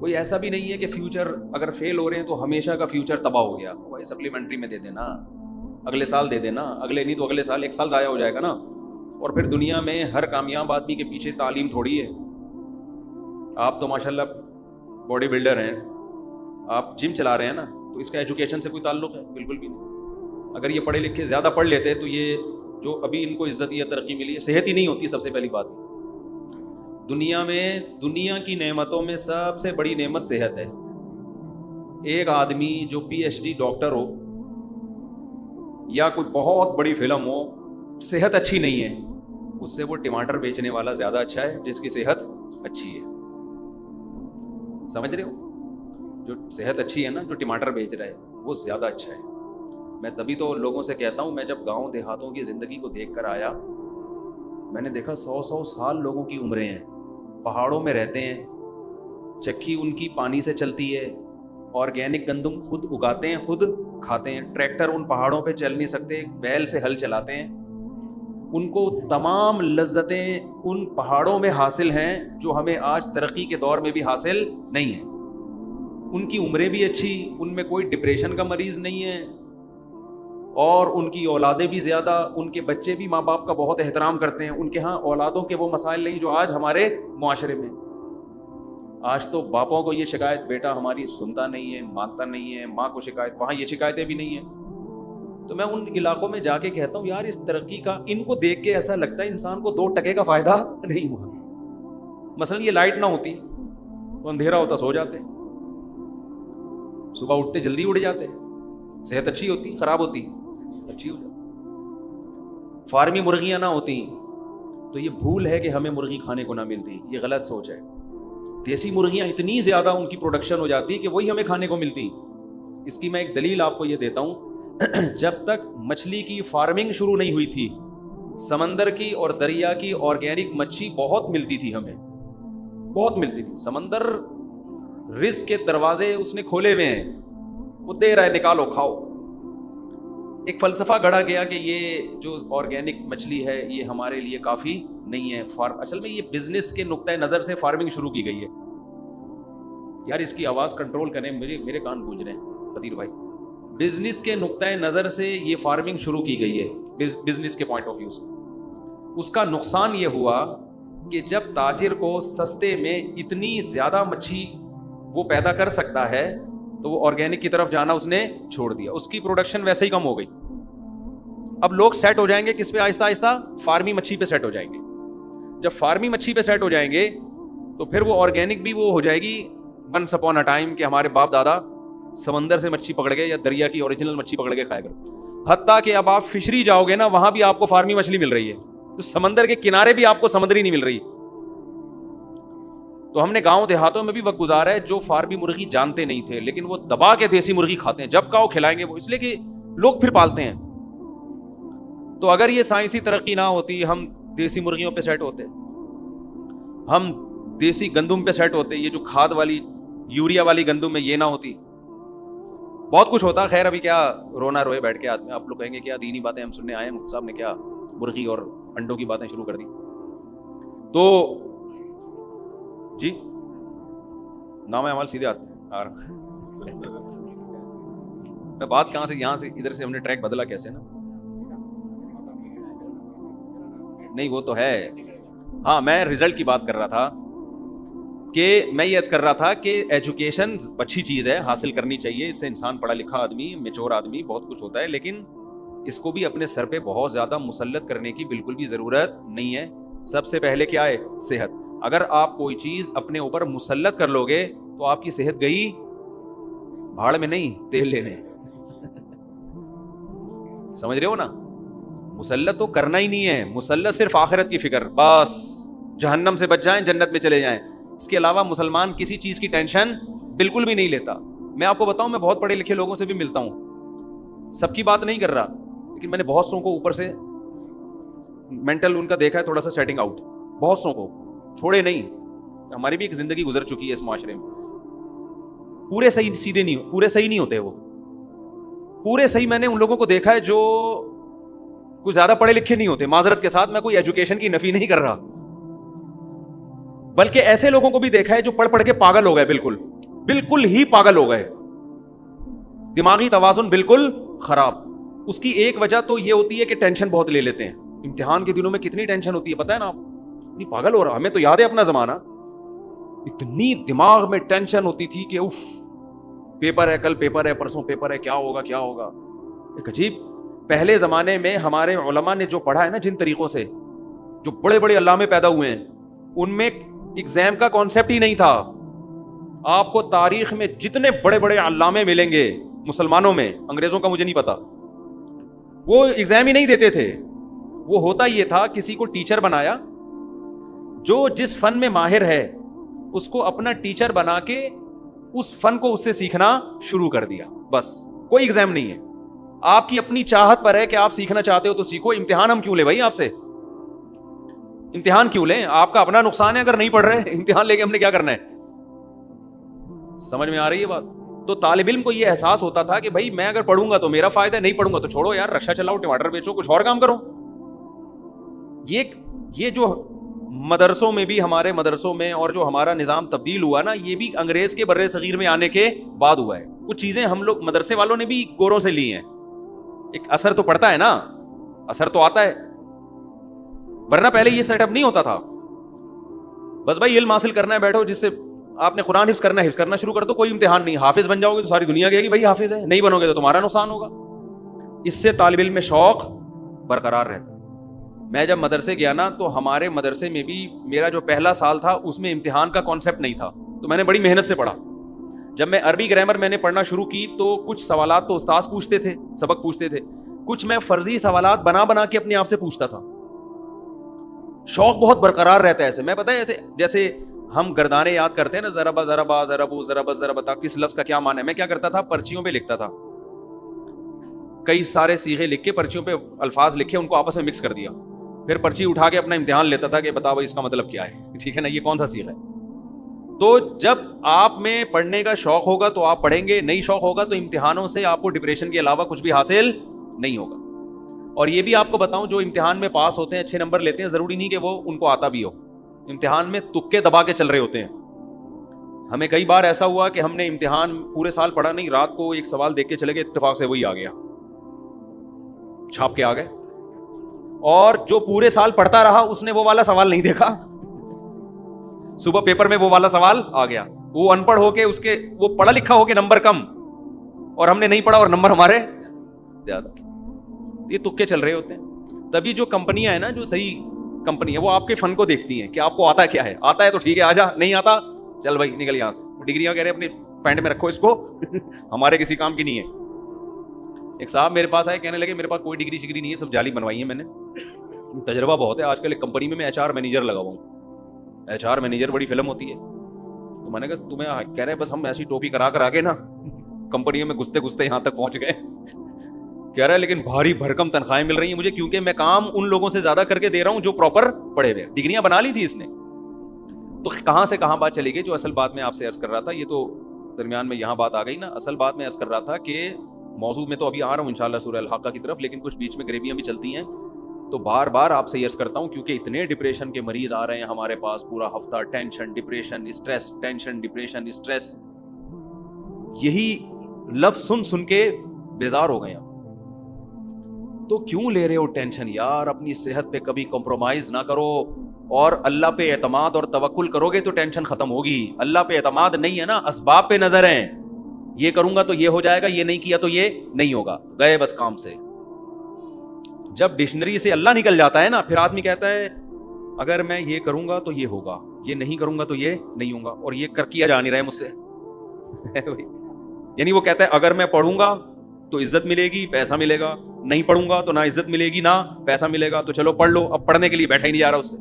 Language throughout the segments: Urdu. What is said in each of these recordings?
کوئی ایسا بھی نہیں ہے کہ فیوچر اگر فیل ہو رہے ہیں تو ہمیشہ کا فیوچر تباہ ہو گیا. وہی سپلیمنٹری میں دے دینا, اگلے سال دے دینا, اگلے نہیں تو اگلے سال, ایک سال ضائع ہو جائے گا نا. اور پھر دنیا میں ہر کامیاب آدمی کے پیچھے تعلیم تھوڑی ہے. آپ تو ماشاءاللہ باڈی بلڈر ہیں, آپ جم چلا رہے ہیں نا, تو اس کا ایجوکیشن سے کوئی تعلق ہے؟ بالکل بھی نہیں. اگر یہ پڑھے لکھے زیادہ پڑھ لیتے تو یہ جو ابھی ان کو عزت یا ترقی ملی ہے, صحت ہی نہیں ہوتی. سب سے پہلی بات, دنیا میں دنیا کی نعمتوں میں سب سے بڑی نعمت صحت ہے. ایک آدمی جو PhD ڈاکٹر ہو یا کوئی بہت بڑی فلم ہو, صحت اچھی نہیں ہے, اس سے وہ ٹماٹر بیچنے والا زیادہ اچھا ہے جس کی صحت اچھی ہے. سمجھ رہے ہو؟ جو صحت اچھی ہے نا, جو ٹماٹر بیچ رہا ہے وہ زیادہ اچھا ہے. میں تبھی تو لوگوں سے کہتا ہوں, میں جب گاؤں دیہاتوں کی زندگی کو دیکھ کر آیا, میں نے دیکھا 100 سال لوگوں کی عمریں ہیں, پہاڑوں میں رہتے ہیں, چکی ان کی پانی سے چلتی ہے, آرگینک گندم خود اگاتے ہیں, خود کھاتے ہیں, ٹریکٹر ان پہاڑوں پہ چل نہیں سکتے, بیل سے ہل چلاتے ہیں. ان کو تمام لذتیں ان پہاڑوں میں حاصل ہیں جو ہمیں آج ترقی کے دور میں بھی حاصل نہیں ہیں. ان کی عمریں بھی اچھی, ان میں کوئی ڈپریشن کا مریض نہیں ہے, اور ان کی اولادیں بھی زیادہ, ان کے بچے بھی ماں باپ کا بہت احترام کرتے ہیں. ان کے ہاں اولادوں کے وہ مسائل نہیں جو آج ہمارے معاشرے میں. آج تو باپوں کو یہ شکایت, بیٹا ہماری سنتا نہیں ہے, مانتا نہیں ہے, ماں کو شکایت, وہاں یہ شکایتیں بھی نہیں ہیں. تو میں ان علاقوں میں جا کے کہتا ہوں یار, اس ترقی کا ان کو دیکھ کے ایسا لگتا ہے انسان کو 2 ٹکے کا فائدہ نہیں ہوا. مثلا یہ لائٹ نہ ہوتی تو اندھیرا ہوتا, سو جاتے, صبح اٹھتے جلدی اٹھ جاتے, صحت اچھی ہوتی, خراب ہوتی, اچھی ہو جاتی. فارمی مرغیاں نہ ہوتی تو یہ بھول ہے کہ ہمیں مرغی کھانے کو نہ ملتی, یہ غلط سوچ ہے. دیسی مرغیاں اتنی زیادہ ان کی پروڈکشن ہو جاتی کہ وہی ہمیں کھانے کو ملتی. اس کی میں ایک دلیل آپ کو یہ دیتا ہوں, جب تک مچھلی کی فارمنگ شروع نہیں ہوئی تھی, سمندر کی اور دریا کی آرگینک مچھی بہت ملتی تھی, ہمیں بہت ملتی تھی. سمندر رزق کے دروازے اس نے کھولے ہوئے ہیں, وہ دے رہا ہے, نکالو کھاؤ. ایک فلسفہ گڑھا گیا کہ یہ جو آرگینک مچھلی ہے یہ ہمارے لیے کافی نہیں ہے. اصل میں یہ بزنس کے نقطۂ نظر سے فارمنگ شروع کی گئی ہے. یار اس کی آواز کنٹرول کریں, میرے کان گونج رہے ہیں قدیر بھائی. بزنس کے نقطۂ نظر سے یہ فارمنگ شروع کی گئی ہے, بزنس کے پوائنٹ آف ویو سے. اس کا نقصان یہ ہوا کہ جب تاجر کو سستے میں اتنی زیادہ مچھی وہ پیدا کر سکتا ہے تو وہ آرگینک کی طرف جانا اس نے چھوڑ دیا. اس کی پروڈکشن ویسے ہی کم ہو گئی. اب لوگ سیٹ ہو جائیں گے کس پہ؟ آہستہ آہستہ فارمی مچھی پہ سیٹ ہو جائیں گے. جب فارمی مچھی پہ سیٹ ہو جائیں گے تو پھر وہ آرگینک بھی وہ ہو جائے گی ونس اپون اے ٹائم کہ ہمارے باپ دادا سمندر سے مچھی پکڑ کے یا دریا کی اوریجنل مچھی پکڑ کے کھائے گا. حتیٰ کہ اب آپ فشری جاؤ گے نا, وہاں بھی آپ کو فارمی مچھلی مل رہی ہے, تو سمندر کے کنارے بھی آپ کو سمندری نہیں مل رہی. تو ہم نے گاؤں دیہاتوں میں بھی وقت گزارا ہے جو فارمی مرغی جانتے نہیں تھے, لیکن وہ دبا کے دیسی مرغی کھاتے ہیں, جب کہو کھلائیں گے وہ, اس لیے کہ لوگ پھر پالتے ہیں. تو اگر یہ سائنسی ترقی نہ ہوتی, ہم دیسی مرغیوں پہ سیٹ ہوتے, ہم دیسی گندم پہ سیٹ ہوتے, یہ جو کھاد والی یوریا والی گندم ہے یہ نہ ہوتی, بہت کچھ ہوتا. خیر ابھی کیا رونا روئے بیٹھ کے آدمی, آپ لوگ کہیں گے کیا دینی باتیں ہم سننے آئے ہیں, مفتی صاحب نے کیا مرغی اور انڈوں کی باتیں شروع کر دی. تو جی نام اعمال سیدھے آتے ہیں. میں بات کہاں سے, یہاں سے ادھر سے ہم نے ٹریک بدلا کیسے نا, نہیں وہ تو ہے. ہاں میں رزلٹ کی بات کر رہا تھا کہ میں یہ کر رہا تھا کہ ایجوکیشن اچھی چیز ہے, حاصل کرنی چاہیے, اس سے انسان پڑھا لکھا آدمی, میچور آدمی, بہت کچھ ہوتا ہے, لیکن اس کو بھی اپنے سر پہ بہت زیادہ مسلط کرنے کی بالکل بھی ضرورت نہیں ہے. سب سے پہلے کیا ہے؟ صحت. اگر آپ کوئی چیز اپنے اوپر مسلط کر لو گے تو آپ کی صحت گئی بھاڑ میں, نہیں تیل لینے. سمجھ رہے ہو نا؟ مسلط تو کرنا ہی نہیں ہے, مسلط صرف آخرت کی فکر, بس جہنم سے بچ جائیں, جنت میں چلے جائیں. اس کے علاوہ مسلمان کسی چیز کی ٹینشن بالکل بھی نہیں لیتا. میں آپ کو بتاؤں, میں بہت پڑھے لکھے لوگوں سے بھی ملتا ہوں, سب کی بات نہیں کر رہا, لیکن میں نے بہت سو کو اوپر سے مینٹل ان کا دیکھا ہے, تھوڑا سا سیٹنگ آؤٹ, بہت سو کو, تھوڑے نہیں. ہماری بھی ایک زندگی گزر چکی ہے اس معاشرے میں. پورے صحیح سیدھے نہیں, پورے صحیح نہیں ہوتے وہ, پورے صحیح. میں نے ان لوگوں کو دیکھا ہے جو کوئی زیادہ پڑھے لکھے نہیں ہوتے. معذرت کے ساتھ میں کوئی ایجوکیشن کی نفی نہیں کر رہا, بلکہ ایسے لوگوں کو بھی دیکھا ہے جو پڑھ پڑھ کے پاگل ہو گئے بالکل, بالکل ہی پاگل ہو گئے, دماغی توازن بالکل خراب. اس کی ایک وجہ تو یہ ہوتی ہے کہ ٹینشن بہت لے لیتے ہیں. امتحان کے دنوں میں کتنی ٹینشن ہوتی ہے پتہ ہے نا آپ, اتنی پاگل ہو رہا. ہمیں تو یاد ہے اپنا زمانہ, اتنی دماغ میں ٹینشن ہوتی تھی کہ اف, پیپر ہے, کل پیپر ہے, پرسوں پیپر ہے, کیا ہوگا کیا ہوگا. ایک عجیب, پہلے زمانے میں ہمارے علماء نے جو پڑھا ہے نا جن طریقوں سے, جو بڑے بڑے علامے پیدا ہوئے ہیں, ان میں ایگزام کا کانسیپٹ ہی نہیں تھا. آپ کو تاریخ میں جتنے بڑے بڑے علامے ملیں گے مسلمانوں میں, انگریزوں کا مجھے نہیں پتا, وہ ایگزام ہی نہیں دیتے تھے. وہ ہوتا یہ تھا, کسی کو ٹیچر بنایا, جو جس فن میں ماہر ہے اس کو اپنا ٹیچر بنا کے اس فن کو اس سے سیکھنا شروع کر دیا, بس. کوئی ایگزام نہیں ہے, آپ کی اپنی چاہت پر ہے کہ آپ سیکھنا چاہتے ہو تو سیکھو. امتحان ہم کیوں لیں بھائی آپ سے, امتحان کیوں لیں؟ آپ کا اپنا نقصان ہے اگر نہیں پڑھ رہے. امتحان لے کے ہم نے کیا کرنا ہے؟ سمجھ میں آ رہی ہے بات؟ تو طالب علم کو یہ احساس ہوتا تھا کہ بھائی میں اگر پڑھوں گا تو میرا فائدہ ہے, نہیں پڑھوں گا تو چھوڑو یار, رکشا چلاؤ, ٹماٹر بیچو, کچھ اور کام کرو. یہ جو مدرسوں میں بھی, ہمارے مدرسوں میں, اور جو ہمارا نظام تبدیل ہوا نا, یہ بھی انگریز کے بر صغیر میں آنے کے بعد ہوا ہے. کچھ چیزیں ہم لوگ مدرسے والوں نے بھی گوروں سے لی ہیں. ایک اثر تو پڑتا ہے نا, اثر تو آتا ہے, ورنہ پہلے یہ سیٹ اپ نہیں ہوتا تھا. بس بھائی علم حاصل کرنا ہے, بیٹھو, جس سے آپ نے قرآن حفظ کرنا ہے, حفظ کرنا شروع کر دو, کوئی امتحان نہیں. حافظ بن جاؤ گے تو ساری دنیا کہے گی بھائی حافظ ہے, نہیں بنو گے تو تمہارا نقصان ہوگا. اس سے طالب علم میں شوق برقرار رہتا. میں جب مدرسے گیا نا, تو ہمارے مدرسے میں بھی میرا جو پہلا سال تھا اس میں امتحان کا کانسیپٹ نہیں تھا, تو میں نے بڑی محنت سے پڑھا. جب میں عربی گرامر میں نے پڑھنا شروع کی تو کچھ سوالات تو استاذ پوچھتے تھے, سبق پوچھتے تھے, کچھ میں فرضی سوالات بنا بنا کے اپنے آپ سے پوچھتا تھا. شوق بہت برقرار رہتا ہے ایسے. میں پتہ ہے ایسے جیسے ہم گردانے یاد کرتے ہیں نا, ضربا ضربا ضربو ضربت ضربتا, کس لفظ کا کیا معنی ہے, میں کیا کرتا تھا, پرچیوں پہ لکھتا تھا, کئی سارے صیغے لکھ کے پرچیوں پہ الفاظ لکھے, ان کو آپس میں مکس کر دیا, پھر پرچی اٹھا کے اپنا امتحان لیتا تھا کہ بتا بھائی اس کا مطلب کیا ہے, ٹھیک ہے نا, یہ کون سا صیغہ ہے. تو جب آپ میں پڑھنے کا شوق ہوگا تو آپ پڑھیں گے, نہیں شوق ہوگا تو امتحانوں سے آپ کو ڈپریشن کے علاوہ کچھ بھی حاصل نہیں ہوگا. اور یہ بھی آپ کو بتاؤں, جو امتحان میں پاس ہوتے ہیں, اچھے نمبر لیتے ہیں, ضروری نہیں کہ وہ ان کو آتا بھی ہو. امتحان میں تکے دبا کے چل رہے ہوتے ہیں. ہمیں کئی بار ایسا ہوا کہ ہم نے امتحان پورے سال پڑھا نہیں, رات کو ایک سوال دیکھ کے چلے گئے, اتفاق سے وہی آ گیا, چھاپ کے آ گئے. اور جو پورے سال پڑھتا رہا اس نے وہ والا سوال نہیں دیکھا, صبح پیپر میں وہ والا سوال آ گیا. وہ ان پڑھ ہو کے, اس کے وہ پڑھا لکھا ہو کے نمبر کم, اور ہم نے نہیں پڑھا اور نمبر ہمارے زیادہ. یہ تکے چل رہے ہوتے ہیں. تبھی جو کمپنیاں ہیں نا, جو صحیح کمپنی ہے, وہ آپ کے فن کو دیکھتی ہیں کہ آپ کو آتا کیا ہے. آتا ہے تو ٹھیک ہے, آ جا, نہیں آتا چل بھائی نکل یہاں سے. ڈگریاں کہہ رہے ہیں اپنی پینٹ میں رکھو اس کو, ہمارے کسی کام کی نہیں ہے. ایک صاحب میرے پاس آئے, کہنے لگے میرے پاس کوئی ڈگری شگری نہیں ہے, سب جعلی بنوائی ہے میں نے, تجربہ بہت ہے. آج کل ایک کمپنی میں ایچ آر مینیجر لگا ہوا ہوں. ایچ آر مینیجر بڑی فلم ہوتی ہے. تو میں نے کہا تمہیں کہہ رہے بس ہم ایسی ٹوپی کرا کر آگے نا کمپنیوں میں گھستے گھستے یہاں تک پہنچ گئے. کہہ رہا ہے لیکن بھاری بھرکم تنخواہیں مل رہی ہیں مجھے, کیونکہ میں کام ان لوگوں سے زیادہ کر کے دے رہا ہوں جو پراپر پڑھے ہوئے. ڈگریاں بنا لی تھی اس نے. تو کہاں سے کہاں بات چلی گئی. جو اصل بات میں آپ سے عرض کر رہا تھا, یہ تو درمیان میں یہاں بات آ گئی نا. اصل بات میں عرض کر رہا تھا کہ موضوع میں تو ابھی آ رہا ہوں انشاءاللہ سورہ الحاقہ کی طرف, لیکن کچھ بیچ میں گریویاں بھی چلتی ہیں. تو بار بار آپ سے عرض کرتا ہوں, کیونکہ اتنے ڈپریشن کے مریض آ رہے ہیں ہمارے پاس, پورا ہفتہ tension depression stress, tension depression stress, یہی لفظ سن سن کے بیزار ہو گئے. تو کیوں لے رہے ہو ٹینشن یار؟ اپنی صحت پہ کبھی کمپرومائز نہ کرو, اور اللہ پہ اعتماد اور توکل کرو گے تو ٹینشن ختم ہوگی. اللہ پہ اعتماد نہیں ہے نا, اسباب پہ نظر ہیں, یہ کروں گا تو یہ ہو جائے گا, یہ نہیں کیا تو یہ نہیں ہوگا, گئے بس کام سے. جب ڈکشنری سے اللہ نکل جاتا ہے نا, پھر آدمی کہتا ہے اگر میں یہ کروں گا تو یہ ہوگا, یہ نہیں کروں گا تو یہ نہیں ہوگا, اور یہ کیا جا نہیں رہا ہے مجھ سے. یعنی وہ کہتا ہے اگر میں پڑھوں گا تو عزت ملے گی, پیسہ ملے گا, نہیں پڑھوں گا تو نہ عزت ملے گی نہ پیسہ ملے گا. تو چلو پڑھ لو. اب پڑھنے کے لیے بیٹھا ہی نہیں جا رہا اس سے.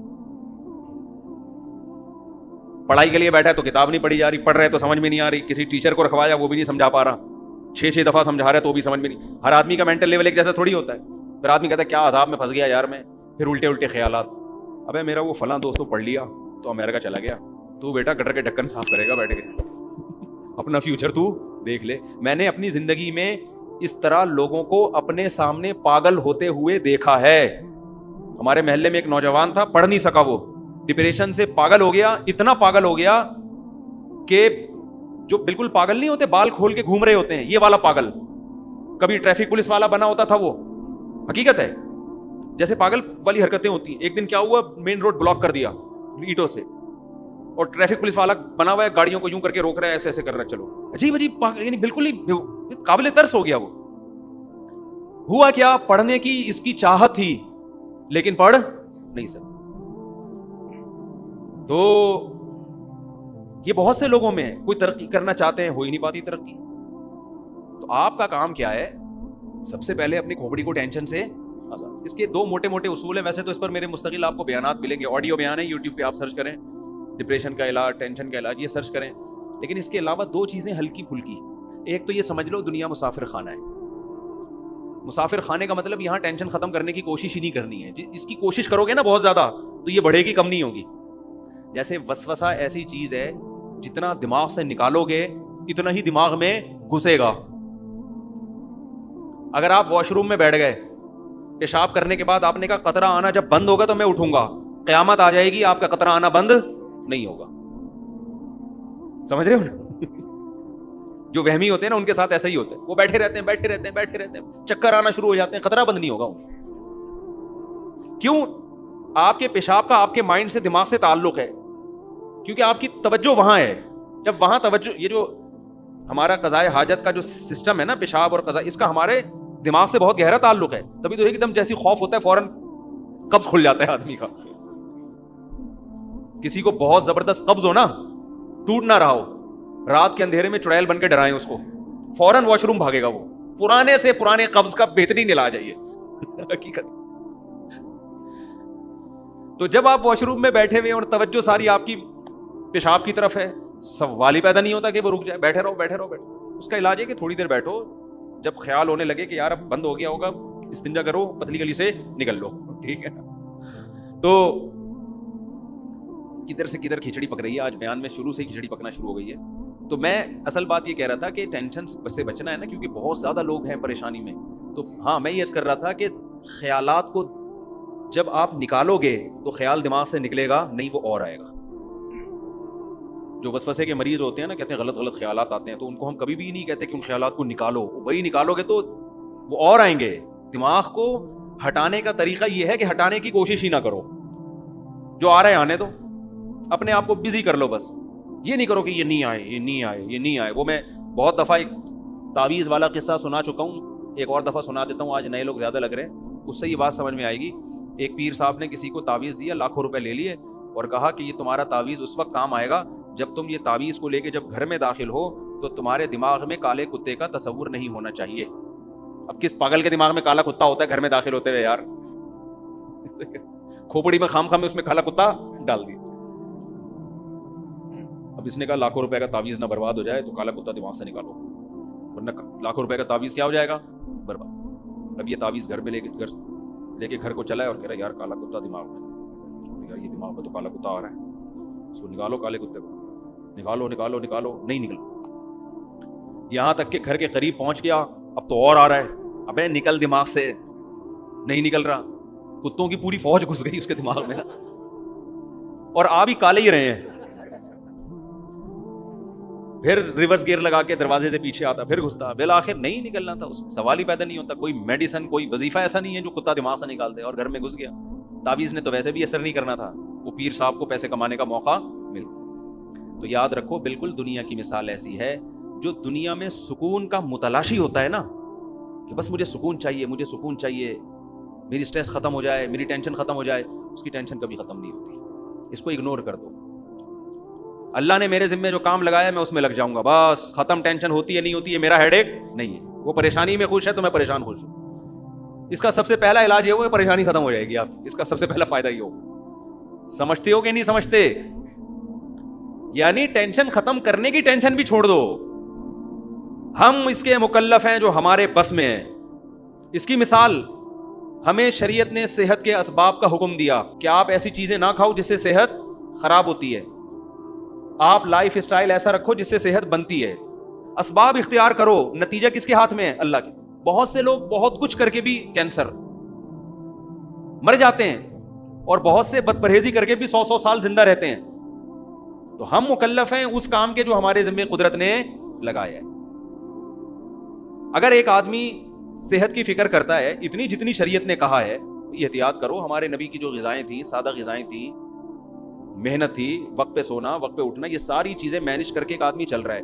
پڑھائی کے لیے بیٹھا ہے تو کتاب نہیں پڑھی جا رہی, پڑھ رہے تو سمجھ میں نہیں آ رہی, کسی ٹیچر کو رکھوایا وہ بھی نہیں سمجھا پا رہا, 6 دفعہ سمجھا رہا ہے تو بھی سمجھ میں نہیں. ہر آدمی کا مینٹل لیول ایک جیسا تھوڑی ہوتا ہے. پھر آدمی کہتا ہے کیا عذاب میں پھنس گیا یار میں, پھر الٹے الٹے خیالات. ابے میرا وہ فلاں دوست تو پڑھ لیا تو امریکہ چلا گیا, تو بیٹا گٹر کے ڈھکن صاف کرے گا بیٹھ کے, اپنا فیوچر تو دیکھ لے. میں نے اپنی زندگی میں اس طرح لوگوں کو اپنے سامنے پاگل ہوتے ہوئے دیکھا ہے. ہمارے محلے میں ایک نوجوان تھا, پڑھ نہیں سکا, وہ ڈپریشن سے پاگل ہو گیا, اتنا پاگل ہو گیا کہ جو بالکل پاگل نہیں ہوتے, بال کھول کے گھوم رہے ہوتے ہیں, یہ والا پاگل, کبھی ٹریفک پولیس والا بنا ہوتا تھا, وہ حقیقت ہے, جیسے پاگل والی حرکتیں ہوتی ہیں. ایک دن کیا ہوا, مین روڈ بلاک کر دیا اینٹوں سے, اور ٹریفک پولیس والا بنا ہوا ہے, گاڑیوں کو یوں کر کے روک رہا ہے, ایسے ایسے کر رہا ہے, چلو عجیب عجیب, یعنی بالکل ہی قابل ترس ہو گیا. وہ ہوا کیا, پڑھنے کی اس کی چاہت تھی لیکن پڑھ نہیں سکتا. تو یہ بہت سے لوگوں میں کوئی ترقی کرنا چاہتے ہیں, ہو ہی نہیں پاتی ترقی. تو آپ کا کام کیا ہے, سب سے پہلے اپنی کھوپڑی کو ٹینشن سے آزاد. اس کے دو موٹے موٹے اصول ہیں, ویسے تو اس پر میرے مستقل آپ کو بیانات ملیں گے, آڈیو بیان ہے, یوٹیوب پہ آپ سرچ کریں, ڈپریشن کا علاج, ٹینشن کا علاج, یہ سرچ کریں. لیکن اس کے علاوہ دو چیزیں ہلکی پھلکی. ایک تو یہ سمجھ لو دنیا مسافر خانہ ہے. مسافر خانے کا مطلب یہاں ٹینشن ختم کرنے کی کوشش ہی نہیں کرنی ہے. اس کی کوشش کرو گے نا بہت زیادہ تو یہ بڑھے گی, کم نہیں ہوگی. جیسے وسوسہ ایسی چیز ہے, جتنا دماغ سے نکالو گے اتنا ہی دماغ میں گھسے گا. اگر آپ واش روم میں بیٹھ گئے, پیشاب کرنے کے بعد آپ نے کہا قطرہ آنا جب بند ہوگا تو میں اٹھوں گا, قیامت آ جائے گی, آپ کا قطرہ آنا بند نہیں ہوگا. سمجھ رہے ہو نا؟ جو وہمی ہوتے ہیں نا ان کے ساتھ ایسا ہی ہوتا ہے, وہ بیٹھے رہتے ہیں بیٹھے رہتے ہیں بیٹھے رہتے ہیں, چکر آنا شروع ہو جاتے ہیں, قطرہ بند نہیں ہوگا. کیوں؟ آپ کے پیشاب کا آپ کے مائنڈ سے, دماغ سے تعلق ہے, کیونکہ آپ کی توجہ وہاں ہے. جب وہاں توجہ, یہ جو ہمارا قضائے حاجت کا جو سسٹم ہے نا, پیشاب اور قضاء, اس کا ہمارے دماغ سے بہت گہرا تعلق ہے. تبھی تو ایک دم جیسی خوف ہوتا ہے فوراً قبض کھل جاتا ہے آدمی کا. کسی کو بہت زبردست قبض ہو نا, ٹوٹ نہ رہا ہو, رات کے اندھیرے میں چڑیل بن کے ڈرائیں اس کو, فوراً واش روم بھاگے گا وہ. پرانے سے پرانے قبض کا بہترین علاج ہے یہ, حقیقت. تو جب آپ واش روم میں بیٹھے ہوئے اور توجہ ساری آپ کی پیشاب کی طرف ہے, سوال ہی پیدا نہیں ہوتا کہ وہ رک جائے. بیٹھے رہو بیٹھے رہو بیٹھے. اس کا علاج ہے کہ تھوڑی دیر بیٹھو, جب خیال ہونے لگے کہ یار اب بند ہو گیا ہوگا, استنجا کرو, پتلی گلی سے نکل لو, ٹھیک ہے نا. تو کدھر سے کدھر کھچڑی پک رہی ہے, آج بیان میں شروع سے ہی کھچڑی پکنا شروع ہو گئی ہے. تو میں اصل بات یہ کہہ رہا تھا کہ ٹینشن سے بچنا ہے نا, کیونکہ بہت زیادہ لوگ ہیں پریشانی میں. تو ہاں میں یہ کر رہا تھا کہ خیالات کو جب آپ نکالو گے تو خیال دماغ سے نکلے گا نہیں, وہ اور آئے گا. جو وسوسے کے مریض ہوتے ہیں نا, کہتے ہیں غلط غلط خیالات آتے ہیں, تو ان کو ہم کبھی بھی نہیں کہتے کہ ان خیالات کو نکالو. وہی نکالو گے تو وہ اور آئیں گے. دماغ کو ہٹانے کا طریقہ یہ ہے کہ ہٹانے کی کوشش ہی نہ کرو, جو آ رہا ہے آنے دو, اپنے آپ کو بزی کر لو بس. یہ نہیں کرو کہ یہ نہیں آئے, یہ نہیں آئے, یہ نہیں آئے. وہ میں بہت دفعہ ایک تعویذ والا قصہ سنا چکا ہوں, ایک اور دفعہ سنا دیتا ہوں, آج نئے لوگ زیادہ لگ رہے ہیں, اس سے یہ بات سمجھ میں آئے گی. ایک پیر صاحب نے کسی کو تعویذ دیا, لاکھوں روپے لے لیے, اور کہا کہ یہ تمہارا تعویذ اس وقت کام آئے گا جب تم یہ تعویذ کو لے کے جب گھر میں داخل ہو تو تمہارے دماغ میں کالے کتے کا تصور نہیں ہونا چاہیے. اب کس پاگل کے دماغ میں کالا کتا ہوتا ہے گھر میں داخل ہوتے ہوئے یار؟ کھوپڑی میں خام میں اس میں کالا کتا ڈال دی. اب اس نے کہا لاکھوں روپے کا تعویذ نہ برباد ہو جائے تو کالا کتا دماغ سے نکالو, ورنہ لاکھوں روپے کا تعویذ کیا ہو جائے گا, برباد. اب یہ تعویذ گھر پہ لے کے گھر کو چلا ہے اور کہہ رہا یار کالا کتا دماغ میں, یہ دماغ میں تو کالا کتا آ رہا ہے, اس کو نکالو, کالے کتے کو نکالو نکالو نکالو, نہیں نکلا. یہاں تک کہ گھر کے قریب پہنچ گیا, اب تو اور آ رہا ہے. ابے نکل دماغ سے, نہیں نکل رہا. کتوں کی پوری فوج گھس گئی اس کے دماغ میں, اور آ بھی کالے ہی رہے ہیں. پھر ریورس گیئر لگا کے دروازے سے پیچھے آتا, پھر گھستا, بالآخر نہیں نکلنا تھا. اس سوال ہی پیدا نہیں ہوتا. کوئی میڈیسن, کوئی وظیفہ ایسا نہیں ہے جو کتا دماغ سے نکال دے, اور گھر میں گھس گیا. تعویذ نے تو ویسے بھی اثر نہیں کرنا تھا, وہ پیر صاحب کو پیسے کمانے کا موقع مل. تو یاد رکھو, بالکل دنیا کی مثال ایسی ہے, جو دنیا میں سکون کا متلاشی ہوتا ہے نا, کہ بس مجھے سکون چاہیے, مجھے سکون چاہیے, میری سٹریس ختم ہو جائے, میری ٹینشن ختم ہو جائے. اس کی ٹینشن کبھی ختم نہیں ہوتی. اس کو اگنور کر دو. اللہ نے میرے ذمہ جو کام لگایا میں اس میں لگ جاؤں گا, بس ختم. ٹینشن ہوتی ہے نہیں ہوتی ہے میرا ہیڈ ایک نہیں ہے. وہ پریشانی میں خوش ہے تو میں پریشان خوش ہوں. اس کا سب سے پہلا علاج یہ ہو کہ پریشانی ختم ہو جائے گی. آپ اس کا سب سے پہلا فائدہ یہ ہو. سمجھتے ہو کہ نہیں سمجھتے؟ یعنی ٹینشن ختم کرنے کی ٹینشن بھی چھوڑ دو. ہم اس کے مکلف ہیں جو ہمارے بس میں ہیں. اس کی مثال, ہمیں شریعت نے صحت کے اسباب کا حکم دیا کہ آپ ایسی چیزیں نہ کھاؤ جس سے صحت خراب ہوتی ہے. آپ لائف اسٹائل ایسا رکھو جس سے صحت بنتی ہے. اسباب اختیار کرو. نتیجہ کس کے ہاتھ میں ہے؟ اللہ کے. بہت سے لوگ بہت کچھ کر کے بھی کینسر مر جاتے ہیں, اور بہت سے بد پرہیزی کر کے بھی 100 سال زندہ رہتے ہیں. تو ہم مکلف ہیں اس کام کے جو ہمارے ذمہ قدرت نے لگایا ہے. اگر ایک آدمی صحت کی فکر کرتا ہے اتنی جتنی شریعت نے کہا ہے, احتیاط کرو, ہمارے نبی کی جو غذائیں تھیں سادہ غذائیں تھیں, محنت تھی, وقت پہ سونا, وقت پہ اٹھنا, یہ ساری چیزیں مینج کر کے ایک آدمی چل رہا ہے,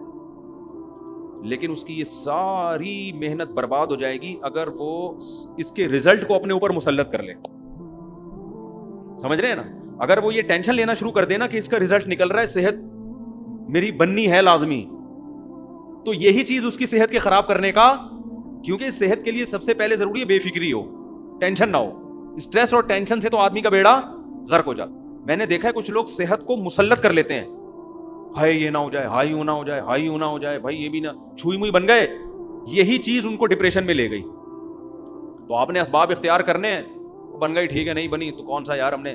لیکن اس کی یہ ساری محنت برباد ہو جائے گی اگر وہ اس کے رزلٹ کو اپنے اوپر مسلط کر لے. سمجھ رہے ہیں نا؟ اگر وہ یہ ٹینشن لینا شروع کر دینا کہ اس کا رزلٹ نکل رہا ہے, صحت میری بننی ہے لازمی, تو یہی چیز اس کی صحت کے خراب کرنے کا, کیونکہ صحت کے لیے سب سے پہلے ضروری ہے بے فکری ہو, ٹینشن نہ ہو. اسٹریس اور ٹینشن سے تو آدمی کا بیڑا غرق ہو جاتا. میں نے دیکھا ہے کچھ لوگ صحت کو مسلط کر لیتے ہیں, ہائے یہ نہ ہو جائے, ہائی یوں نہ ہو جائے, ہائی یوں نہ ہو جائے, بھائی یہ بھی نہ, چھوئی موئی بن گئے. یہی چیز ان کو ڈپریشن میں لے گئی. تو آپ نے اسباب اختیار کرنے ہیں, بن گئی ٹھیک ہے, نہیں بنی تو کون سا یار, ہم نے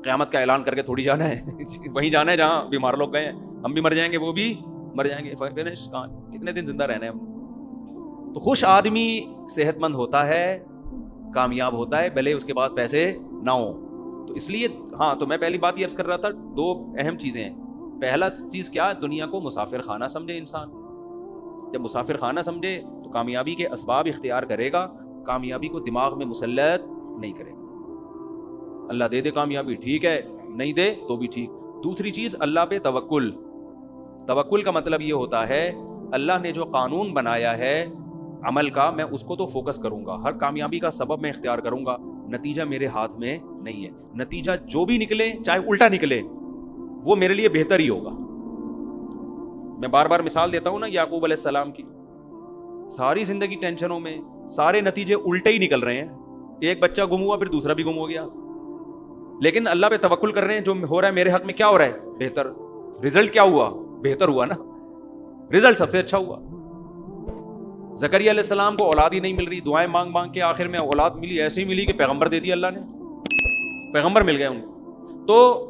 قیامت کا اعلان کر کے تھوڑی جانا ہے, وہیں جانا ہے جہاں بیمار لوگ گئے ہیں. ہم بھی مر جائیں گے, وہ بھی مر جائیں گے, فنش, کتنے دن زندہ رہنا ہے ہم. تو خوش آدمی صحت مند ہوتا ہے, کامیاب ہوتا ہے, بھلے اس کے پاس پیسے نہ ہوں. تو اس لیے ہاں, تو میں پہلی بات یہ عرض کر رہا تھا, دو اہم چیزیں ہیں. پہلا چیز کیا, دنیا کو مسافر خانہ سمجھے انسان. جب مسافر خانہ سمجھے تو کامیابی کے اسباب اختیار کرے گا, کامیابی کو دماغ میں مسلط نہیں کرے گا. اللہ دے دے کامیابی ٹھیک ہے, نہیں دے تو بھی ٹھیک. دوسری چیز اللہ پہ توکل. توکل کا مطلب یہ ہوتا ہے اللہ نے جو قانون بنایا ہے عمل کا, میں اس کو تو فوکس کروں گا, ہر کامیابی کا سبب میں اختیار کروں گا, نتیجہ میرے ہاتھ میں نہیں ہے. نتیجہ جو بھی نکلے, چاہے الٹا نکلے, وہ میرے لیے بہتر ہی ہوگا. میں بار بار مثال دیتا ہوں نا یعقوب علیہ السلام کی, ساری زندگی ٹینشنوں میں, سارے نتیجے الٹے ہی نکل رہے ہیں. ایک بچہ گم ہوا, پھر دوسرا بھی گم ہو گیا, لیکن اللہ پہ توکل کر رہے ہیں, جو ہو رہا ہے میرے حق میں کیا ہو رہا ہے, بہتر. رزلٹ کیا ہوا, بہتر ہوا نا, رزلٹ سب سے اچھا ہوا. زکریا علیہ السلام کو اولاد ہی نہیں مل رہی, دعائیں مانگ مانگ کے آخر میں اولاد ملی, ایسے ہی ملی کہ پیغمبر دے دیا اللہ نے, پیغمبر مل گئے ان کو. تو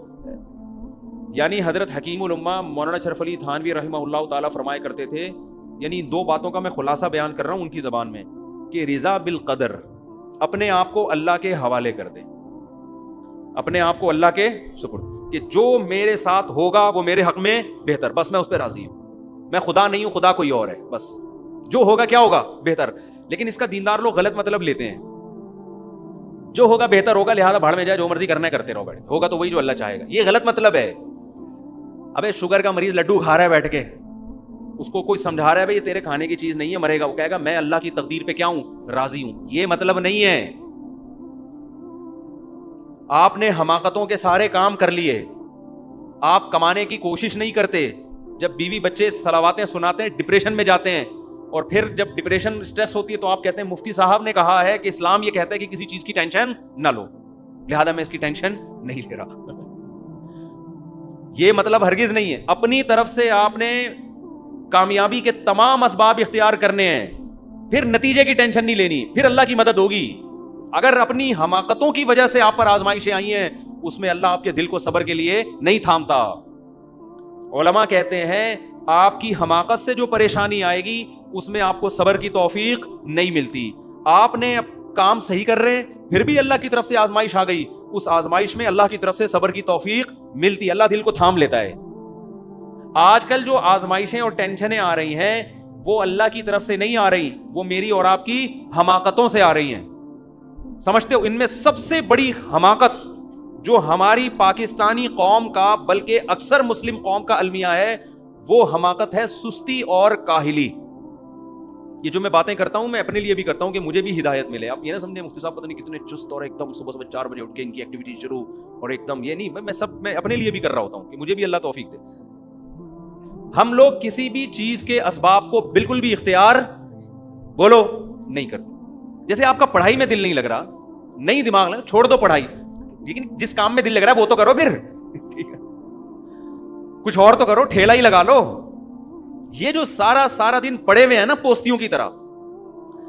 یعنی حضرت حکیم الامہ مولانا اشرف علی تھانوی رحمہ اللہ تعالیٰ فرمایا کرتے تھے, یعنی دو باتوں کا میں خلاصہ بیان کر رہا ہوں ان کی زبان میں, کہ رضا بالقدر, اپنے آپ کو اللہ کے حوالے کر دیں, اپنے آپ کو اللہ کے سپرد, کہ جو میرے ساتھ ہوگا وہ میرے حق میں بہتر, بس میں اس پہ راضی ہوں, میں خدا نہیں ہوں, خدا کوئی اور ہے, بس جو ہوگا کیا ہوگا, بہتر. لیکن اس کا دیندار لوگ غلط مطلب لیتے ہیں, جو ہوگا بہتر ہوگا, لہذا بھاڑ میں جائے, جو مرضی کرنا ہے کرتے رہو, بیٹھ ہوگا تو وہی جو اللہ چاہے گا. یہ غلط مطلب ہے. ابے شوگر کا مریض لڈو کھا رہا ہے بیٹھ کے, اس کو کوئی سمجھا رہا ہے بھائی یہ تیرے کھانے کی چیز نہیں ہے, مرے گا, وہ کہے گا میں اللہ کی تقدیر پہ کیا ہوں, راضی ہوں. یہ مطلب نہیں ہے. آپ نے حماقتوں کے سارے کام کر لیے, آپ کمانے کی کوشش نہیں کرتے, جب بیوی بچے صلواتیں سناتے ہیں ڈپریشن میں جاتے ہیں, اور پھر جب ڈپریشن اسٹریس ہوتی ہے تو آپ کہتے ہیں مفتی صاحب نے کہا ہے کہ اسلام یہ کہتا ہے کہ کسی چیز کی ٹینشن نہ لو, لہذا میں اس کی ٹینشن نہیں لے رہا. یہ مطلب ہرگز نہیں ہے. اپنی طرف سے آپ نے کامیابی کے تمام اسباب اختیار کرنے ہیں, پھر نتیجے کی ٹینشن نہیں لینی, پھر اللہ کی مدد ہوگی. اگر اپنی حماقتوں کی وجہ سے آپ پر آزمائشیں آئی ہیں, اس میں اللہ آپ کے دل کو صبر کے لیے نہیں تھامتا. علماء کہتے ہیں آپ کی حماقت سے جو پریشانی آئے گی اس میں آپ کو صبر کی توفیق نہیں ملتی. آپ نے کام صحیح کر رہے, پھر بھی اللہ کی طرف سے آزمائش آ گئی, اس آزمائش میں اللہ کی طرف سے صبر کی توفیق ملتی, اللہ دل کو تھام لیتا ہے. آج کل جو آزمائشیں اور ٹینشنیں آ رہی ہیں وہ اللہ کی طرف سے نہیں آ رہی, وہ میری اور آپ کی حماقتوں سے آ رہی ہیں. سمجھتے ہو, ان میں سب سے بڑی حماقت جو ہماری پاکستانی قوم کا بلکہ اکثر مسلم قوم کا المیہ ہے, وہ حماقت ہے سستی اور کاہلی. یہ جو میں باتیں کرتا ہوں میں اپنے لیے بھی کرتا ہوں کہ مجھے بھی ہدایت ملے. آپ یہ نہ سمجھیں مفتی صاحب پتہ نہیں کتنے چست اور ایک دم صبح 4 بجے اٹھ کے ان کی ایکٹیویٹی شروع, اور ایک دم یہ نہیں, میں اپنے لیے بھی کر رہا ہوتا ہوں کہ مجھے بھی اللہ توفیق دے. ہم لوگ کسی بھی چیز کے اسباب کو بالکل بھی اختیار بولو نہیں کرتے. جیسے آپ کا پڑھائی میں دل نہیں لگ رہا, نہیں دماغ لگا, چھوڑ دو پڑھائی, لیکن جس کام میں دل لگ رہا ہے وہ تو کرو, پھر کچھ اور تو کرو, ٹھیلا ہی لگا لو. یہ جو سارا دن پڑے ہوئے ہیں نا پوستیوں کی طرح,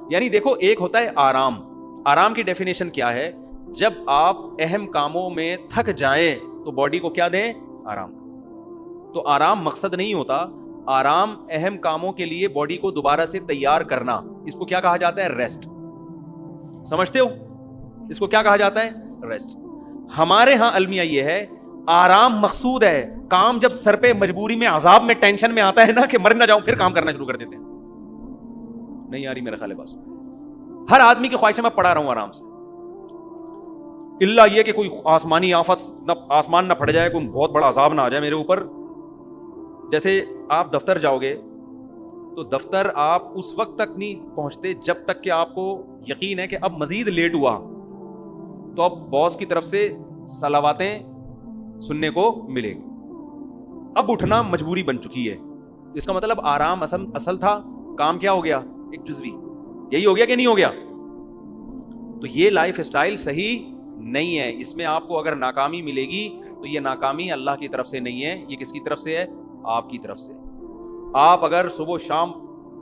یعنی دیکھو ایک ہوتا ہے آرام. آرام کی ڈیفینیشن کیا ہے, جب آپ اہم کاموں میں تھک جائیں تو باڈی کو کیا دیں, آرام. تو آرام مقصد نہیں ہوتا, آرام اہم کاموں کے لیے باڈی کو دوبارہ سے تیار کرنا, اس کو کیا کہا جاتا ہے, ریسٹ. سمجھتے ہو اس کو کیا کہا جاتا ہے, ریسٹ. ہمارے ہاں المیہ یہ ہے آرام مقصود ہے. کام جب سر پہ مجبوری میں عذاب میں ٹینشن میں آتا ہے نا کہ مر نہ جاؤں, پھر کام کرنا شروع کر دیتے ہیں. نہیں آ رہی میرا خیال ہے بس. ہر آدمی کی خواہش ہے میں پڑا رہا ہوں آرام سے, اللہ یہ کہ کوئی آسمانی آفت نہ, آسمان نہ پھٹ جائے, کوئی بہت بڑا عذاب نہ آ جائے میرے اوپر. جیسے آپ دفتر جاؤ گے تو دفتر آپ اس وقت تک نہیں پہنچتے جب تک کہ آپ کو یقین ہے کہ اب مزید لیٹ ہوا تو اب باس کی طرف سے صلواتیں سننے کو ملے گی. اب اٹھنا مجبوری بن چکی ہے. اس کا مطلب آرام اصل تھا, کام کیا ہو گیا, ایک جزوی. یہی ہو گیا کہ نہیں ہو گیا؟ تو یہ لائف اسٹائل صحیح نہیں ہے. اس میں آپ کو اگر ناکامی ملے گی تو یہ ناکامی اللہ کی طرف سے نہیں ہے, یہ کس کی طرف سے ہے؟ آپ کی طرف سے. آپ اگر صبح شام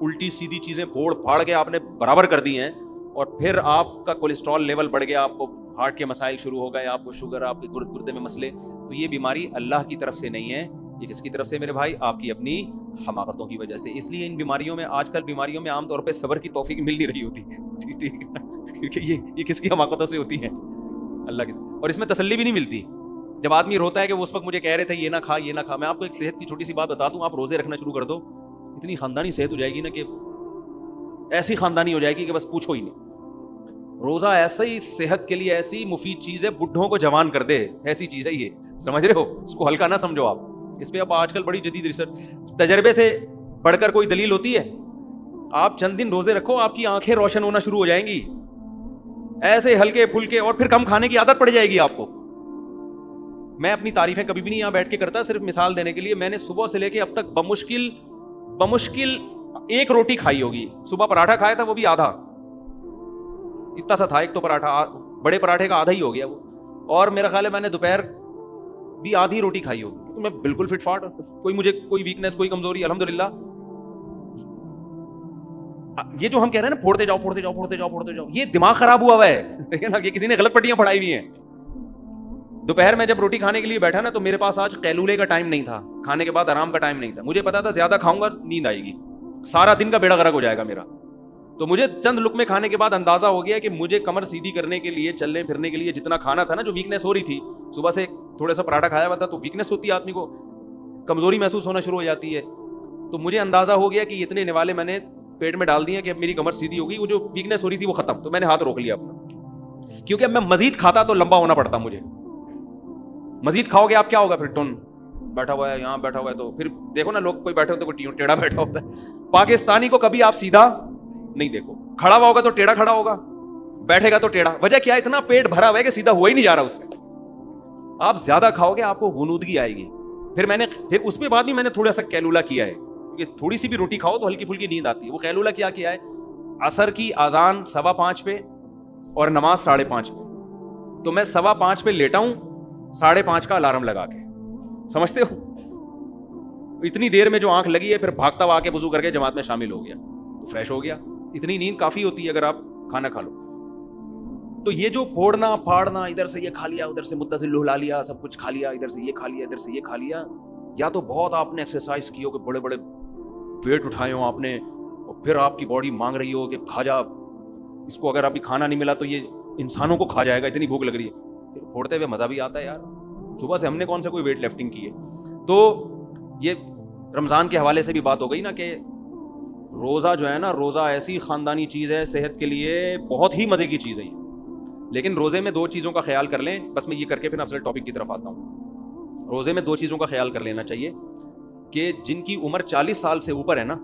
الٹی سیدھی چیزیں پھوڑ پھاڑ کے آپ نے برابر کر دی ہیں اور پھر آپ کا کولیسٹرول لیول بڑھ گیا, آپ کو ہارٹ کے مسائل شروع ہو گئے, آپ کو شوگر, آپ کے گردے میں مسئلے, تو یہ بیماری اللہ کی طرف سے نہیں ہے, یہ کس کی طرف سے میرے بھائی؟ آپ کی اپنی حماقتوں کی وجہ سے. اس لیے ان بیماریوں میں, آج کل بیماریوں میں عام طور پہ صبر کی توفیق مل نہیں رہی ہوتی, ٹھیک ہے, کیونکہ یہ کس کی حماقتوں سے ہوتی ہیں؟ اللہ کی. اور اس میں تسلی بھی نہیں ملتی. جب آدمی روتا ہے کہ وہ اس وقت مجھے کہہ رہے تھے یہ نہ کھا یہ نہ کھا. میں آپ کو ایک صحت کی چھوٹی سی بات بتا دوں, آپ روزے رکھنا شروع کر دو, اتنی خاندانی صحت ہو جائے گی نا کہ ایسی خاندانی ہو جائے گی کہ بس پوچھو ہی نہیں. روزہ ایسا ہی صحت کے لیے ایسی مفید چیز ہے, بڈھوں کو جوان کر دے ایسی چیز ہے یہ, سمجھ رہے ہو؟ اس کو ہلکا نہ سمجھو آپ. اس پہ اب آج کل بڑی جدید ریسرچ, تجربے سے پڑھ کر کوئی دلیل ہوتی ہے؟ آپ چند دن روزے رکھو, آپ کی آنکھیں روشن ہونا شروع ہو جائیں گی, ایسے ہلکے پھلکے, اور پھر کم کھانے کی عادت پڑ جائے گی آپ کو. میں اپنی تعریفیں کبھی بھی نہیں یہاں بیٹھ کے کرتا, صرف مثال دینے کے لیے. میں نے صبح سے لے کے اب تک بمشکل ایک روٹی کھائی ہوگی. صبح پراٹھا کھایا تھا, وہ بھی آدھا, اتنا سا تھا ایک تو پراٹھا, بڑے پراٹھے کا آدھا ہی ہو گیا وہ. اور میرا خیال ہے میں نے دوپہر بھی آدھی روٹی کھائی ہوگی. میں بالکل فٹ فاٹ, مجھے کوئی ویکنس, کوئی کمزوری, الحمدللہ. یہ جو ہم کہہ رہے ہیں نا پھوڑتے جاؤ, یہ دماغ خراب ہوا ہے, یہ کسی نے غلط پٹیاں پڑھائی ہوئی ہیں. دوپہر میں جب روٹی کھانے کے لیے بیٹھا نا تو میرے پاس آج قیلولے کا ٹائم نہیں تھا, کھانے کے بعد آرام کا ٹائم نہیں تھا. مجھے پتا تھا زیادہ کھاؤں گا نیند آئے گی, سارا دن کا بیڑا غرق ہو جائے گا میرا. تو مجھے چند لقمے کھانے کے بعد اندازہ ہو گیا کہ مجھے کمر سیدھی کرنے کے لیے, چلنے پھرنے کے لیے جتنا کھانا تھا نا, جو ویکنس ہو رہی تھی صبح سے تھوڑا سا پراٹھا کھایا ہوا تھا, تو ویکنس ہوتی ہے, آدمی کو کمزوری محسوس ہونا شروع ہو جاتی ہے. تو مجھے اندازہ ہو گیا کہ اتنے نوالے میں نے پیٹ میں ڈال دیے کہ اب میری کمر سیدھی ہو گئی, وہ جو ویکنس ہو رہی تھی وہ ختم. تو میں نے ہاتھ روک لیا اپنا, کیونکہ اب میں مزید کھاتا تو لمبا ہونا پڑتا مجھے. مزید کھاؤ گے آپ کیا ہوگا پھر؟ ٹون بیٹھا ہوا ہے, یہاں بیٹھا ہوا ہے, تو پھر دیکھو نا لوگ کوئی بیٹھے ہوتے کوئی ٹیڑھا بیٹھا ہوتا ہے. پاکستانی کو کبھی آپ سیدھا نہیں دیکھو, کھڑا ہوا ہوگا تو ٹیڑھا کھڑا ہوگا, بیٹھے گا تو ٹیڑھا. وجہ کیا ہے؟ اتنا پیٹ بھرا ہوا ہے کہ سیدھا ہوا ہی نہیں جا رہا اس سے. آپ زیادہ کھاؤ گے آپ کو غنودگی آئے گی. پھر اس میں بعد بھی میں نے تھوڑا سا قیلولہ کیا ہے, کہ تھوڑی سی بھی روٹی کھاؤ تو ہلکی پھلکی نیند آتی ہے. وہ قیلولہ کیا ہے؟ عصر کی اذان 5:15 پہ اور نماز 5:30 پہ. تو میں 5:15 پہ لیٹا ہوں, 5:30 کا الارم لگا کے, سمجھتے ہو؟ اتنی دیر میں جو آنکھ لگی ہے, پھر بھاگتا ہوا آ کے وضو کر کے جماعت میں شامل ہو گیا, تو فریش ہو گیا. اتنی نیند کافی ہوتی ہے اگر آپ کھانا کھا لو. تو یہ جو پھوڑنا پھاڑنا, ادھر سے یہ کھا لیا, ادھر سے متصل لہلا لیا, سب کچھ کھا لیا, ادھر سے یہ کھا لیا, ادھر سے یہ کھا لیا, یا تو بہت آپ نے ایکسرسائز کی ہو کہ بڑے بڑے ویٹ اٹھائے ہوں آپ نے, اور پھر آپ کی باڈی مانگ رہی ہو کہ کھا جا اس کو, اگر ابھی کھانا نہیں ملا تو یہ انسانوں کو کھا جائے گا, اتنی بھوک لگ رہی ہے. پھوڑتے ہوئے مزہ بھی آتا ہے یار. صبح سے ہم نے کون سا کوئی ویٹ لفٹنگ کی ہے. تو یہ رمضان کے حوالے سے بھی بات ہو گئی نا کہ روزہ جو ہے نا, روزہ ایسی خاندانی چیز ہے, صحت کے لیے بہت ہی مزے کی چیز ہے یہ. لیکن روزے میں 2 چیزوں کا خیال کر لیں, بس میں یہ کر کے پھر اصل ٹاپک کی طرف آتا ہوں. روزے میں 2 چیزوں کا خیال کر لینا چاہیے کہ جن کی عمر 40 سال سے اوپر ہے نا,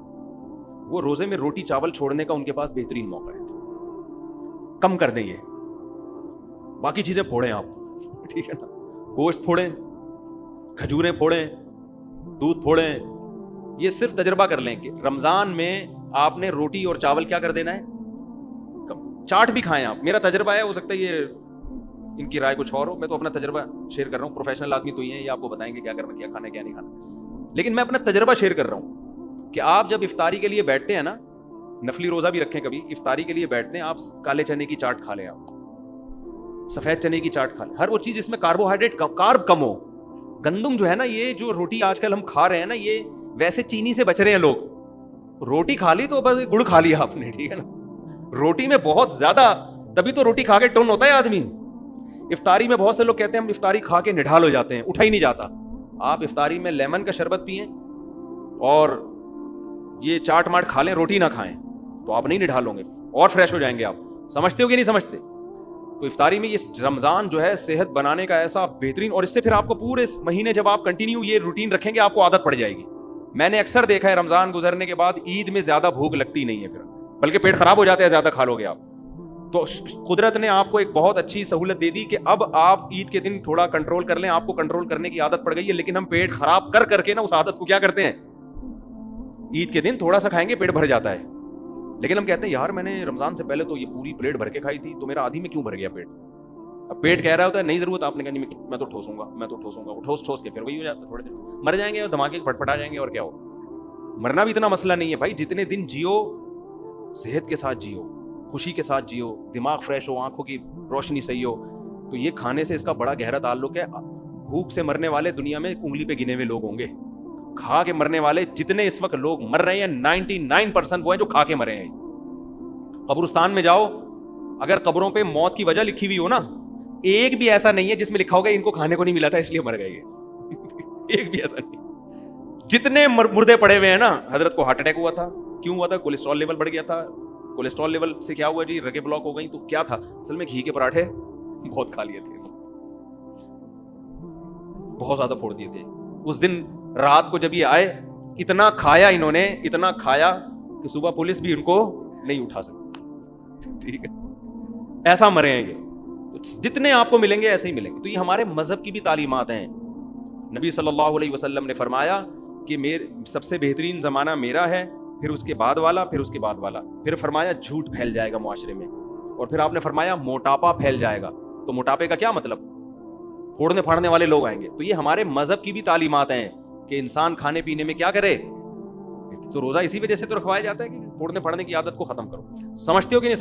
وہ روزے میں روٹی چاول چھوڑنے کا ان کے پاس بہترین موقع ہے. کم کر دیں, یہ باقی چیزیں پھوڑیں آپ, ٹھیک ہے نا, گوشت پھوڑیں, کھجوریں پھوڑیں, دودھ پھوڑیں. یہ صرف تجربہ کر لیں کہ رمضان میں آپ نے روٹی اور چاول کیا کر دینا ہے, چاٹ بھی کھائیں آپ. میرا تجربہ ہے, ہو سکتا ہے یہ ان کی رائے کچھ اور ہو, میں تو اپنا تجربہ شیئر کر رہا ہوں. پروفیشنل آدمی تو یہ ہیں, یہ آپ کو بتائیں گے کیا کرنا, کیا کھانا, کیا نہیں کھانا. لیکن میں اپنا تجربہ شیئر کر رہا ہوں کہ آپ جب افطاری کے لیے بیٹھتے ہیں نا, نفلی روزہ بھی رکھیں کبھی, افطاری کے لیے بیٹھتے ہیں آپ, کالے چنے کی چاٹ کھا لیں, آپ سفید چنے کی چاٹ کھا لیں, ہر وہ چیز جس میں کاربوہائیڈریٹ کارب کم ہو. گندم جو ہے نا, یہ جو روٹی آج کل ہم کھا رہے ہیں نا, یہ ویسے چینی سے بچ رہے ہیں لوگ. روٹی کھا لی تو بس گڑ کھا لیا آپ نے, ٹھیک ہے نا. روٹی میں بہت زیادہ, تبھی تو روٹی کھا کے ٹون ہوتا ہے آدمی. افطاری میں بہت سے لوگ کہتے ہیں ہم افطاری کھا کے نڈھال ہو جاتے ہیں, اٹھا ہی نہیں جاتا. آپ افطاری میں لیمن کا شربت پئیں اور یہ چاٹ ماٹ کھا لیں, روٹی نہ کھائیں, تو آپ نہیں نڈھال ہوں گے اور فریش ہو جائیں گے. آپ سمجھتے ہو کہ نہیں سمجھتے؟ تو افطاری میں یہ رمضان جو ہے صحت بنانے کا ایسا بہترین, اور اس سے پھر آپ کو پورے مہینے جب آپ کنٹینیو یہ روٹین رکھیں گے آپ کو عادت پڑ جائے گی. میں نے اکثر دیکھا ہے رمضان گزرنے کے بعد عید میں زیادہ بھوک لگتی نہیں ہے, پھر بلکہ پیٹ خراب ہو جاتا ہے زیادہ کھا لو گے آپ. تو قدرت نے آپ کو ایک بہت اچھی سہولت دے دی کہ اب آپ عید کے دن تھوڑا کنٹرول کر لیں. آپ کو کنٹرول کرنے کی عادت پڑ گئی ہے, لیکن ہم پیٹ خراب کر کر کے نا اس عادت کو کیا کرتے ہیں, عید کے دن تھوڑا سا کھائیں گے پیٹ بھر جاتا ہے. لیکن ہم کہتے ہیں یار میں نے رمضان سے پہلے تو یہ پوری پلیٹ بھر کے کھائی تھی, تو میرا آدھی میں کیوں بھر گیا پیٹ. اب پیٹ کہہ رہا ہوتا ہے نہیں ضرورت, آپ نے کہا نہیں میں تو ٹھوسوں گا, میں تو ٹھوسوں گا, وہ ٹھوس ٹھوس کے پھر وہی ہو جاتا ہے, تھوڑے دن مر جائیں گے اور دھماکے پھٹ پھٹا جائیں گے. اور کیا ہو, مرنا بھی اتنا مسئلہ نہیں ہے بھائی. جتنے دن جیو صحت کے ساتھ جیو, خوشی کے ساتھ جیو, دماغ فریش ہو, آنکھوں کی روشنی صحیح ہو, تو یہ کھانے سے اس کا بڑا گہرا تعلق ہے. بھوک سے مرنے والے دنیا میں انگلی پہ گنے ہوئے لوگ ہوں گے. کھا کے مرنے والے جتنے اس وقت لوگ مر رہے ہیں 99% وہ ہیں جو کھا کے مرے ہیں. قبرستان میں جاؤ, اگر قبروں پہ موت کی وجہ لکھی ہوئی ہو نا, ایک بھی ایسا نہیں ہے جس میں لکھا ہوگا ان کو کھانے کو نہیں ملا تھا اس لیے مر گئے. ایک بھی ایسا نہیں. جتنے مردے پڑے ہوئے ہیں نا, حضرت کو ہارٹ اٹیک ہوا تھا, کیوں ہوا تھا؟ کولیسٹرول لیول بڑھ گیا تھا. کولیسٹرول لیول سے کیا ہوا جی, رگیں بلاک ہو گئی. تو کیا تھا اصل میں, گھی کے پراٹھے بہت کھا لیے تھے, بہت زیادہ پھوڑ دیے تھے. اس دن رات کو جب یہ آئے, اتنا کھایا انہوں نے, اتنا کھایا کہ صبح پولیس بھی ان کو نہیں اٹھا سکتی. ٹھیک ہے, ایسا مرے ہیں یہ. جتنے آپ کو ملیں گے ایسے ہی ملیں گے. تو یہ ہمارے مذہب کی بھی تعلیمات ہیں. نبی صلی اللہ علیہ وسلم نے فرمایا کہ سب سے بہترین زمانہ میرا ہے, پھر اس کے بعد والا, پھر اس کے بعد والا. پھر فرمایا جھوٹ پھیل جائے گا معاشرے میں, اور پھر آپ نے فرمایا موٹاپا پھیل جائے گا. تو موٹاپے کا کیا مطلب؟ پھوڑنے پھاڑنے والے لوگ آئیں گے. تو یہ ہمارے مذہب کی بھی تعلیمات ہیں کہ انسان کھانے پینے میں کیا کرے. تو روزہ اسی وجہ سے تو رکھوایا جاتا ہے کہ پھوڑنے پھاڑنے کی عادت کو ختم کرو. سمجھتے ہو کہ نہیں؟